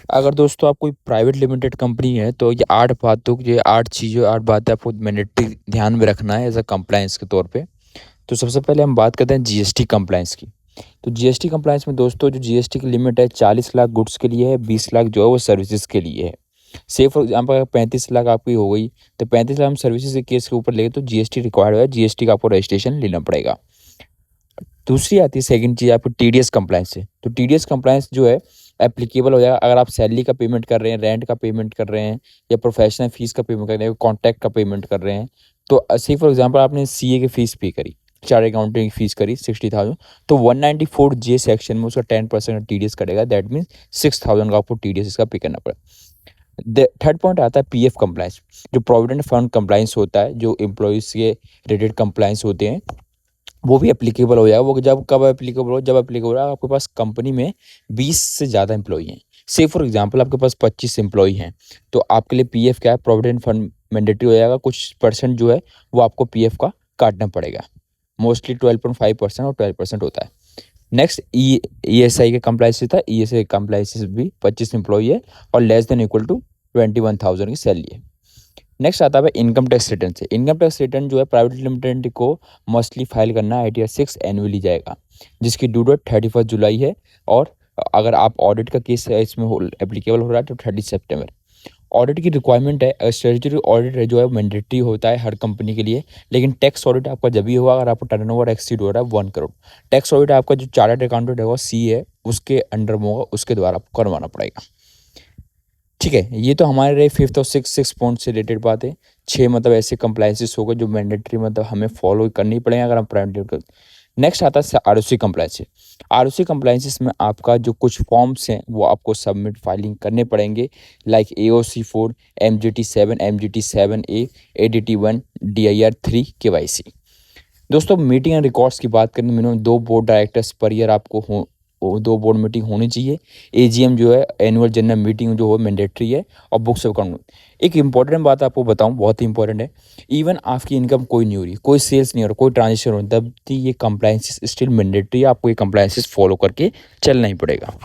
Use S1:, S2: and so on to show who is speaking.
S1: अगर दोस्तों आप कोई प्राइवेट लिमिटेड कंपनी है तो ये 8 बातों ये 8 चीज़ें 8 बातें आपको मैंडेटरी ध्यान में रखना है एज़ अ कंप्लायंस के तौर पे। तो सबसे पहले हम बात करते हैं जीएसटी कंप्लायंस की। तो जीएसटी कंप्लायंस में दोस्तों जो जीएसटी की लिमिट है 40 लाख गुड्स के लिए है, 20 लाख जो है वो सर्विसेज़ के लिए है। से फॉर एग्ज़ाम्पल अगर 35 लाख आपकी हो गई, तो 35 लाख हम सर्विसेज़ के केस के ऊपर लेंगे तो जीएसटी रिक्वायर्ड है, जीएसटी का आपको रजिस्ट्रेशन लेना पड़ेगा। दूसरी आती है सेकंड चीज़ आपको टीडीएस कंप्लायंस से। तो टीडीएस कंप्लायंस जो है एप्लीकेबल हो जाएगा अगर आप सैलरी का पेमेंट कर रहे हैं, रेंट का पेमेंट कर रहे हैं या प्रोफेशनल फ़ीस का पेमेंट कर रहे हैं, कॉन्ट्रैक्ट का पेमेंट कर रहे हैं। तो से फॉर एग्ज़ाम्पल आपने सीए की फ़ीस पे करी, चार्टर्ड अकाउंटेंट की फ़ीस करी 60,000, तो 194 जे सेक्शन में उसका 10% टीडीएस कटेगा, दैट मीन्स 6,000 का आपको टीडीएस इसका पे करना पड़ेगा। थर्ड पॉइंट आता है पीएफ कंप्लायंस, जो प्रोविडेंट फंड कंप्लायंस होता है, जो एम्प्लॉइज़ के रिलेटेड कंप्लायंस होते हैं वो भी एप्लीकेबल हो जाएगा। वो जब कब एप्लीकेबल हो, जब एप्लीकेबल हो आपके पास कंपनी में 20 से ज़्यादा एम्प्लॉई हैं। से फॉर एग्जांपल आपके पास 25 एम्प्लॉई हैं, तो आपके लिए पीएफ क्या है, प्रोविडेंट फंड मैंडेटरी हो जाएगा। कुछ परसेंट जो है वो आपको पीएफ का काटना पड़ेगा। मोस्टली 12.5% और 12% होता है। नेक्स्ट ईएसआई के कंप्लायंस था, ईएसआई कंप्लायंस भी 25 एम्प्लॉई है और लेस देन इक्वल टू 21,000 की सैलरी है। नेक्स्ट आता है इनकम टैक्स रिटर्न से। इनकम टैक्स रिटर्न जो है प्राइवेट लिमिटेड को मस्टली फाइल करना है ITR 6 एनुअली जाएगा, जिसकी ड्यू डेट 31 जुलाई है। और अगर आप ऑडिट का केस है इसमें एप्लीकेबल हो रहा है तो 30 सितंबर। ऑडिट की रिक्वायरमेंट है, स्टैट्यूटरी ऑडिट है जो है मैंडेटरी होता है हर कंपनी के लिए, लेकिन टैक्स ऑडिट आपका जब भी होगा अगर आपका टर्नओवर एक्सीड हो रहा है 1 करोड़। टैक्स ऑडिट आपका जो चार्टर्ड अकाउंटेंट होगा सी है उसके अंडर में होगा, उसके द्वारा आपको करवाना पड़ेगा। ठीक है, ये तो हमारे रहे 5th और 6 पॉइंट से रिलेटेड बात है। 6 मतलब ऐसे कंप्लायंसेस हो गए जो मैंडेटरी मतलब हमें फॉलो करनी पड़ेंगे अगर हम प्राइवेट। नेक्स्ट आता है आरओसी कंप्लायंस। आरओसी कंप्लायंसेस में आपका जो कुछ फॉर्म्स हैं वो आपको सबमिट फाइलिंग करने पड़ेंगे, like AOC 4, MGT 7, MGT 7A, ADT 1, DIR 3, KYC। दोस्तों मीटिंग एंड रिकॉर्ड्स की बात करें, minimum 2 board directors per year आपको हो, 2 बोर्ड मीटिंग होनी चाहिए। AGM जो है एनुअल जनरल मीटिंग जो है मैंडेटरी है। और बुक्स ऑफ अकाउंट। एक इंपॉर्टेंट बात आपको बताऊं, बहुत ही इंपॉर्टेंट है। इवन आपकी इनकम कोई नहीं हो रही, कोई सेल्स नहीं हो रहा, कोई ट्रांजेक्शन हो रहा, तब भी ये कंप्लायंसेस स्टिल मैंडेटरी है, आपको ये कंप्लायंसेस फॉलो करके चलना ही पड़ेगा।